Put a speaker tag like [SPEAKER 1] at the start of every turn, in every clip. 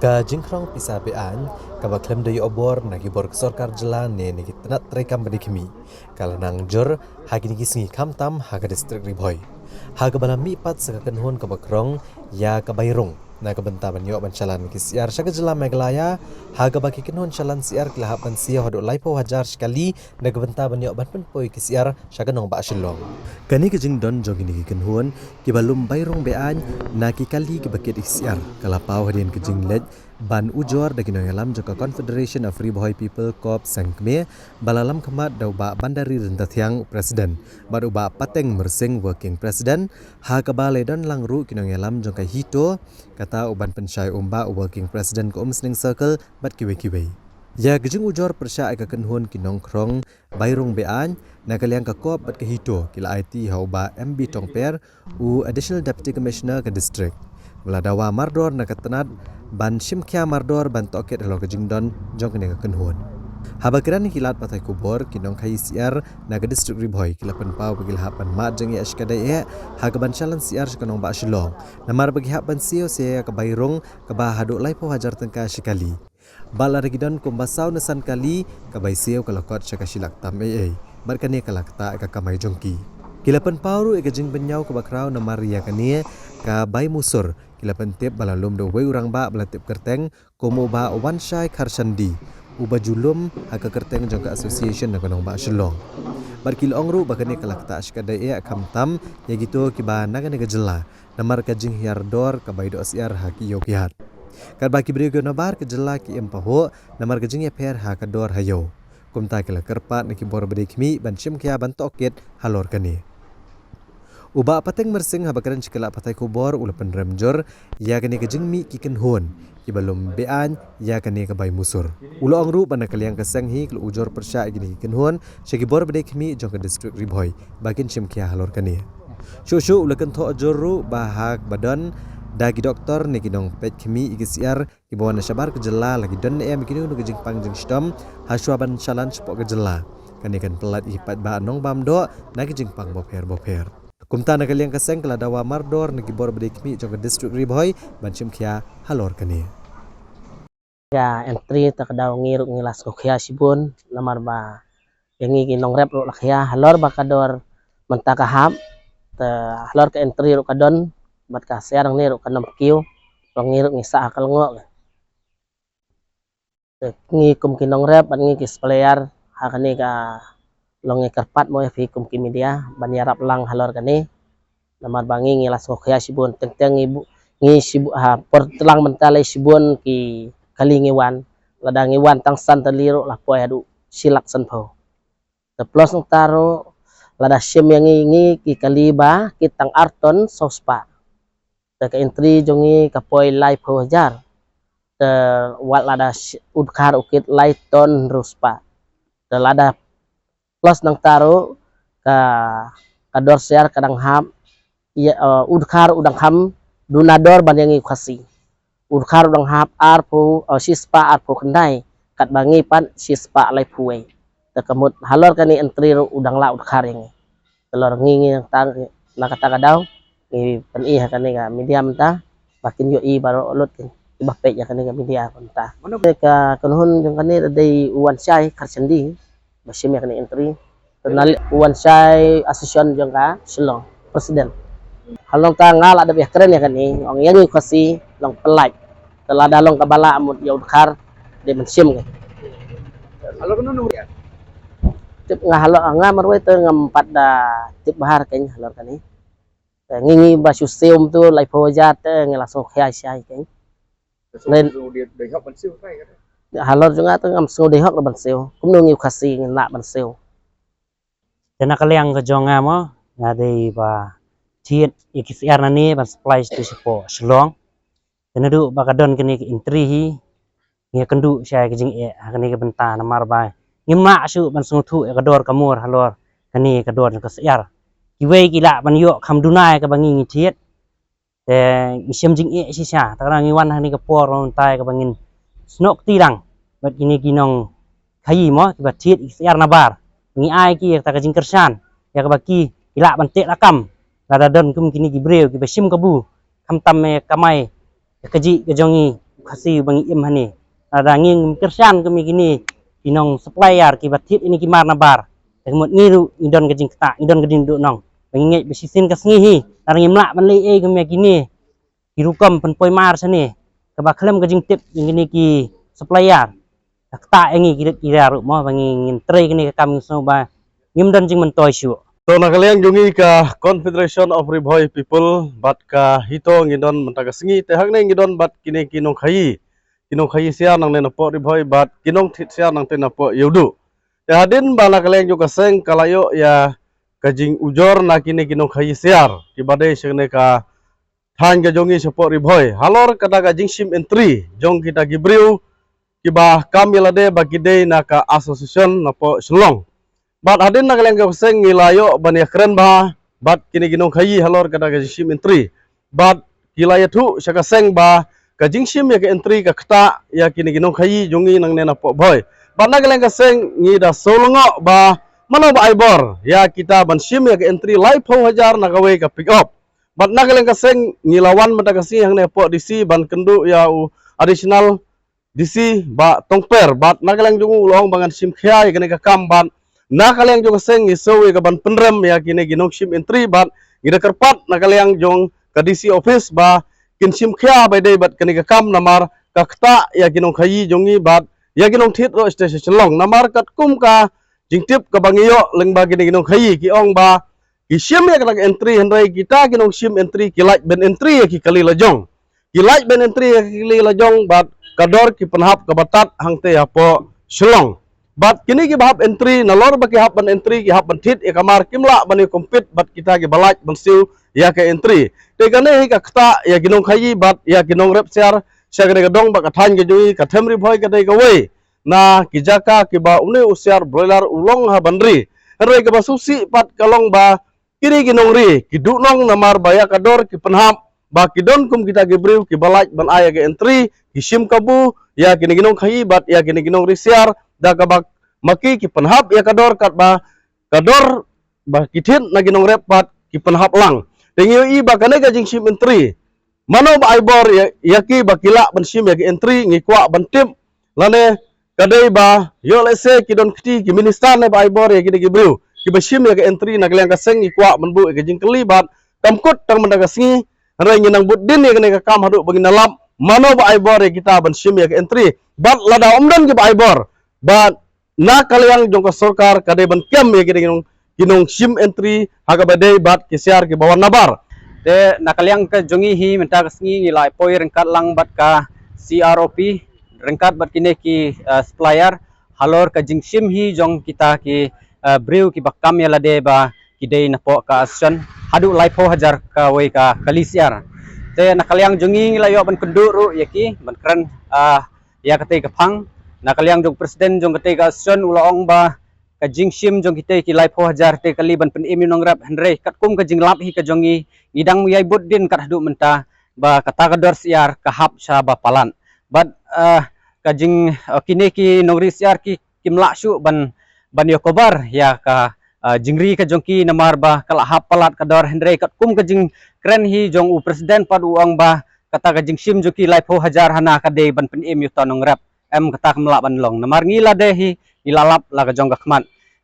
[SPEAKER 1] Ka jingkrong pisabean, kabaklem dayo obor nagibor kesorkar jelan ne nigi tenat rekam bedikmi. Kalanang jor hagi nigi singi kamtam haga distrik Riboy. Haga balam mipat sekakenhun kabakrong ya kabayrung. Na kabentaban yo bancalan kisiar syaga jelam megalaya haga baki kenhun calan siar kelahapan sia hodok laipo hajar sekali na kabentaban yo ban penpoi kisiar syaga nong ba shilong. Kani kejing don jong ini kenhun kibalum bayrung bean na kikali kibakit kisiar kalapau hadian kejing led ban ujor dagi noyalam joka Confederation of Riboy People Corp Sangkme balalam kemat dau ba bandari rentatiang presiden baru ba pateng mersing working president ha kabale don langru kinoyalam jongkai hito kata uban pensyai umba working president ko umsning circle bat kiwe-kiwe ya gejing ujor persya eka kenhun kinongkrong bayrung bean na kaliang ka kop bat ke hito kila IT hauba MB Tongper u additional deputy commissioner ke district Meladawa mardor na katenat ban simkia mardor ban toket halo kejingdon jong kene kenhun. Habakiran hilat patai kubor kinong kai siar na ke distrik Riboy kila penpau bagi hapan mat jeng ya askadai ha ban chalan siar sekanong ba shilong. Namar bagi hapan sio sia ke bayrung ke ba haduk laipo hajar tengka sekali. Bala regidon kumbasau nesan kali ke bai sio kalakot syaka silak tam Barkane kalakta ka kamai jongki. Kila penpau eka jing benyau ke bakrau namar ya kania ka bai musur kila pentip balalum do wei urang ba belatip kerteng komo ba wansai karsandi uba julum haka kerteng jangka association na kanong ba shilong barkil ongru bakane kalakta askada e kamtam ya gitu kiba naga jela namar ka jing hiardor ka bai do asiar haki yokihat kar baki brego nabar ke jela ki empaho namar ka jing ya per haka dor hayo kumta kila kerpat niki bor bedikmi ban simkia ban toket halor kani Uba pateng mersing habakaran cikala patai kubor ulapan remjor ya kani kejing mi kiken hon kibalum bean ya kani kebai musur ulo angru bana kaliang keseng hi kelu ujor persya gini kiken hon syagibor bedek mi jong ke distrik Riboy bakin simkia halor kani syushu ulakan to ajorru bahak badan dagi doktor ni kinong pet kemi igisiar kibawan syabar kejela lagi don em kini unu kejing pangjing stom haswaban chalan sepok kejela kani kan pelat ipat ba nong bamdo na kejing pang boper Kumta na kaliang kaseng keladawa mardor nagibor bedikmi jong distrik Riboy banchim kia halor kani.
[SPEAKER 2] Ya entry tak daw ngiruk ngilas ko kaya sibun lamar ba yang nong rep ro lakya halor bakador mentakahap te halor ke entry ro kadon bat ka serang ni ro kanam kiu rong ngiruk ngisa akal ngok ngi kum kinong rep bat ngi kis player hakani ka long kerpat mo fi kum ki media ban yarap lang halor kani lamar bangi ngilas ko kaya sibun tentang ibu ngi sibu ha por telang mentalai sibun ki kalingiwan ladang iwan tang san teliro lah poy adu silak san po the plus ng taro lada sim yang ngi ki kaliba kitang arton sospa the ka entry jongi ka poy live ho jar the wat lada udkar ukit laiton ruspa the lada plus nang taro ka kador share kadang hap ya udkar udang ham dunador banyangi khasi udkar udang hap arpo sispa arpo kendai kat bangi pan sispa lai puai tekemut halor kani entry udang la udkar yang telor ngingi tang nakata kadaw ni pen i kani ka media menta bakin yo i baro lot kin ibah pe ya kani ka media menta ka kunhun jong kani dai uwan sai karsandi basim ya kani entry kenal uwan sai asosiasi jong ka Shillong presiden halong ta ngal ada biah keren ya kani ong yang kasi long pelaj telah dalong kabala amut ya udkar de mensim ke halo kanu ya tip ngahalo nga marwe te ngampat da tip bahar kany halor kani ngingi basu seum tu lai pojat ngelasong khai sai kany nên halor juga tu ngam so de hok ban seo kumno ngi khasi ngina ban seo
[SPEAKER 3] Tena kaliang kejonga mo ngadi ba tiet ikisiar nani ban supply tu sipo Shillong tena du bakadon kini entry hi ngi kendu syai kejing kani ke benta namar ba ngima su ban sungtu kador kamur halor kani kador kesiar kiwe kila ban yo kham dunai ka bangi ngi tiet te isim jing sisa takra ngi wan hani ka por tai ka bangin snok tirang bat kini kinong kai mo ba tiet ikisiar nabar ngi ai ki ta kejing kersan ya ka baki ila ban tek rakam lada don kum kini gibreu ki basim kabu kam tam me kamai keji kejongi kasih bang im hani ada nging kersan kami gini kinong supplier ki batit ini ki mar nabar kemut ngiru idon gajing kata idon gajing duk nong bangingit besisin kasngihi tarang imlak ban lei kami gini kirukam penpoi mar sani kebaklem gajing tip gini ki supplier kata engi kira ru mo banging tre gini kami so ba ngim dan jing mentoi syu.
[SPEAKER 4] So nakaliang jungi ka Confederation of Riboy People bat ka hito ngidon mentaga sengi tehak ne ngidon bat kini kinong khayi sia nang ne napo Riboy bat kinong thit sia nang te napo yudu te hadin ba nakaliang juga seng kalayo ya kajing ujor na kini kinong khayi siar ki badai segne ka than ga jongi sapo Riboy halor kada kajing sim entry jong kita gibriu ki ba kamilade bagidei na ka association napo Selong. Bat hadin na kaliang kapseng ngilayo bania keren ba bat kini ginong khayi halor kada kajing entry bat kilaya tu syaka seng ba kajing sim ya ke entry ka kata ya kini ginong khayi jungi nang nena po boy bat na kaliang kaseng ngida solongo ba mana ba aibor ya kita ban sim ya ke entry live ho hajar na gawe ka pick up bat na kaliang kaseng ngilawan mata kasi hang ne po DC ban kendu ya additional DC ba tongper bat na kaliang jungu ulong bangan sim khia ya kini ka kamban na kaliang jong seng iso ka ban penrem ya kini ginong sim entry bat gida kerpat na kaliang jong ka DC office ba kin sim khia by day bat kini ka kam namar ka kta ya ginong khayi jongi bat ya ginong thit ro station Selong namar kat kum ka jingtip ka bangiyo leng ba kini ginong khayi ki ong ba ki sim ya ka entry hendrai kita ginong sim entry ki like ben entry ya ki kali lajong ki like ben entry ya ki kali lajong bat kador ki penhap ka batat hangte ya po Selong. Bat kini ki bahap entry nalor baki hap ban entry ki hap ban thit ya kamar kimla bani compete bat kita ki balaj ban siu ya ke entry te gane hi ka kta ya ginong khayi bat ya ginong rep share syagre gadong ba kathan ge jui ka themri bhoi ka dei ka we na ki jaka ki ba une usyar broiler ulong ha bandri re ka ba susi pat kalong ba kini ginong ri ki du nong namar baya kador ki penhap ba ki don kum kita ki briu ki balaj ban aya ge entry ki sim kabu ya kini ginong khayi bat ya kini ginong ri share da kabak maki ki penhap ya kador kat ba kador ba kitin na ginong rep pat ki penhap lang tengiu i ba kane gajing sim entry mano ba aibor ya ki ba kila ban sim ya ki entry ngi kwa ban tim lane kadai ba yo lese ki don kiti ki minister ne ba aibor ya ki briu ki ba sim ya ki entry na kaliang ka seng ngi kwa ban bu gajing keli bat kamkut tang mendaga singi rai nginang buddin ya kane ka kam hadu bagi nalam mano ba aibor ya kita ban sim ya ki entry bat lada omdan ki ba aibor bat na kaliang jong ka sarkar kadai ban kem ya ginong sim entry haga badai bat kisiar ki bawan nabar
[SPEAKER 5] te nakaliang ka jongi hi menta kasngi ngilai poi rengkat lang bat ka CROP rengkat bat kine ki supplier halor ka jing sim hi jong kita ki brew ki bakam ya lade ba kidei napo ka action hadu lai po hajar ka we ka kalisiar te nakaliang jongi ngilai yo ban kendu ru yaki ban kran ya katei ka phang nakaliang jong presiden jong katei ka action ulaong ba ka jing sim jong kitei ki lai po hajar te kaliban pen im nong rap henre kat kum ka jing lap hi ka jongi idang miyai buddin kat hadu menta ba kata kador siar ka hap sha ba palan bat ka jing kini ki nongri siar ki kimla shu ban yo kobar ya ka jingri ka jongki namar ba kala hap palat kador henre kat kum ka jing kren hi jong u presiden pad uang ba kata ka jing sim joki lai po hajar hana ka de ban pen im yuta nong rap em kata kemla ban long namar ngila de hi ilalap la ka jong ka khman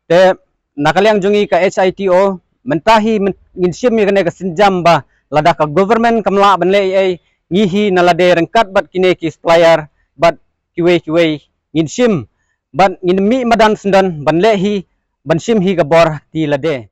[SPEAKER 5] te nakaliang jongi ka HITO mentahi ngin sim ya kane ka sinjam ba lada ka government kamla ban le ai ngihi nalade rengkat bat kine ki supplier bat kiwe ngin sim bat ngin mi madan sendan ban le hi ban sim hi ka bor ti lade